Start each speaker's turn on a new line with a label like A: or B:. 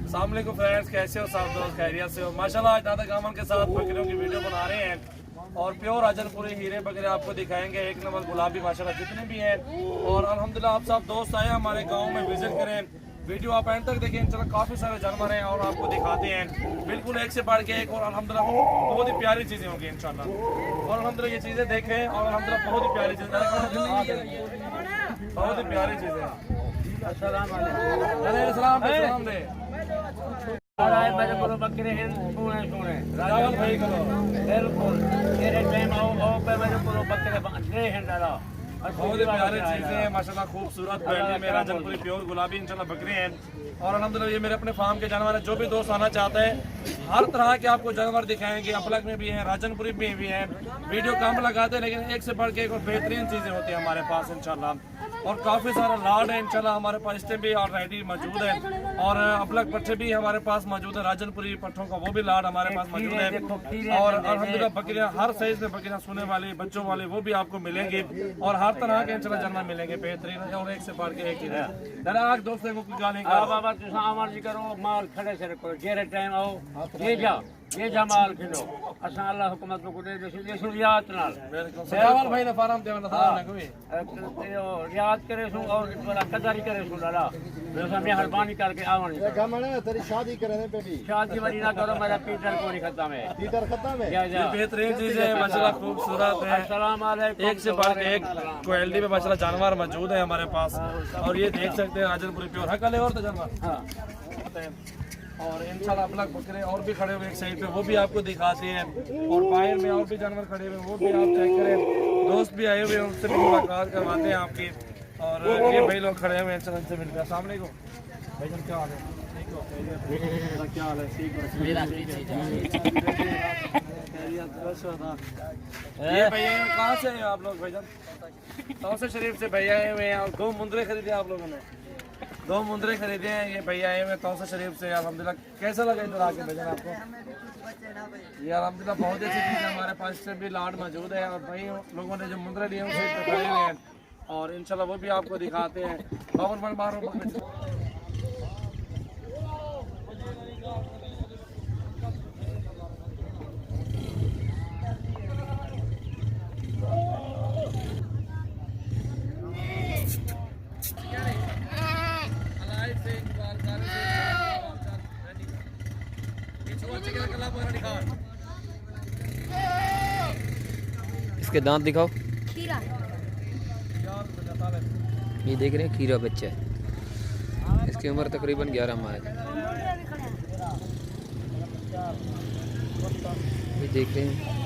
A: अस्सलाम वालेकुम फ्रेंड्स, कैसे हो सब दोस्त? खैरियत से हो? माशाल्लाह आज दादा गामन के साथ बकरियों की वीडियो बना रहे हैं और प्योर राजनपुरी हीरे बकरे आपको दिखाएंगे। एक नंबर गुलाबी माशाल्लाह जितने भी हैं। और अल्हम्दुलिल्लाह आप सब दोस्त आए हमारे गांव में विजिट करें। वीडियो आप एंड तक देखें, चलो काफ़ी सारे जानवर हैं और आपको दिखाते हैं बिल्कुल एक से बढ़ के एक। और अल्हम्दुलिल्लाह बहुत ही प्यारी चीज़ें होंगी इंशाल्लाह। और अल्हम्दुलिल्लाह ये चीज़ें देखें और अल्हम्दुलिल्लाह बहुत ही प्यारी चीज़ें, बहुत ही प्यारी चीज़ें। अस्सलाम वालेकुम दे
B: मेरे को बकरे हैं सोने सोने
A: रावल भाई करो
B: बिल्कुल तेरे टाइम आओ पे मेरे को बकरे दे हैं दादा
A: बहुत ही प्यारी चीजें हैं माशाल्लाह, खूबसूरत क्वालिटी में राजनपुरी प्योर गुलाबी इंशाल्लाह बकरे हैं। और अल्हम्दुलिल्लाह ये मेरे अपने फार्म के जानवर हैं। जो भी दोस्त आना चाहता है हर तरह के आपको जानवर दिखाएंगे। अपलक में भी हैं, राजनपुरी में भी हैं। वीडियो कम लगाते हैं लेकिन एक से बढ़ के एक और बेहतरीन चीजें होती हैं हमारे पास इंशाल्लाह। और काफ़ी सारा लाड है इंशाल्लाह हमारे पास, इस टाइम भी ऑलरेडी मौजूद है। और अपलक पट्टे भी हमारे पास मौजूद है, राजनपुरी पट्टों का वो भी लाड हमारे पास मौजूद है। और अल्हम्दुलिल्लाह बकरियां हर साइज में, बकरियां सोने वाली बच्चों वाले वो भी आपको मिलेंगे। और हर तरह के इंशाल्लाह जानवर मिलेंगे बेहतरीन और एक से बढ़ के एक ही है। दादा आग दोस्तों को गाली
B: बाबा तुसा मर्जी करो माल खड़े से रखो जेरे टाइम आओ ये जा माल खिलो असा अल्लाह हुकूमत को दे दे सुरियात नाल
A: सयावल भाई ने फार्म देवन था ना कोई
B: रियात करे सु और थोड़ा कदरी करे सु दादा जैसा मेहरबानी करके आवण
C: गमन तेरी शादी करे ने बेटी
B: शादी वाली ना करो मेरा पीटर को नहीं खत्म है
C: पीटर खत्म है।
A: ये बेहतरीन चीज है माशाल्लाह, खूबसूरत है।
B: अस्सलाम वालेकुम
A: एक से बढ़ के एक क्वालिटी में माशाल्लाह जानवर मौजूद है हमारे पास। और ये देख सकते हैं राजनपुरी प्योर हकले और तो जानवर।
B: हां
A: और इंशाल्लाह अपलक बकरे और भी खड़े हुए एक साइड पे, वो भी आपको दिखाते हैं। और बाहर में और भी जानवर खड़े हुए वो भी आप चेक करें। दोस्त भी आए हुए हैं, उनसे भी मुलाकात करवाते हैं आपकी। और ये भाई लोग खड़े हुए हैं, चलो इनसे मिलकर। अस्सलाम वालेकुम भाईजान, क्या हाल है? क्या हाल है? ये भैया कहाँ से हैं आप लोग भाईजान? तौसे शरीफ से भैया आए हुए हैं। और 2 मुंदरे खरीदे आप लोगों ने? 2 मुंदरे खरीदे हैं ये भैया आए हुए तौसा शरीफ से। अल्हम्दुलिल्लाह कैसा लगा इधर आके भैया आपको? ये अल्हम्दुलिल्लाह बहुत अच्छी चीज़ है हमारे पास, से भी लाड मौजूद है। और भाई लोगों ने जो मुंदरे लिए उनसे खड़े हुए हैं और इंशाल्लाह वो भी आपको दिखाते हैं। बाबर बन मारो
D: इसके दांत दिखाओ।
E: खीरा
D: ये देख रहे हैं खीरा बच्चा है। इसकी उम्र तकरीबन 11 माह है। ये देख रहे हैं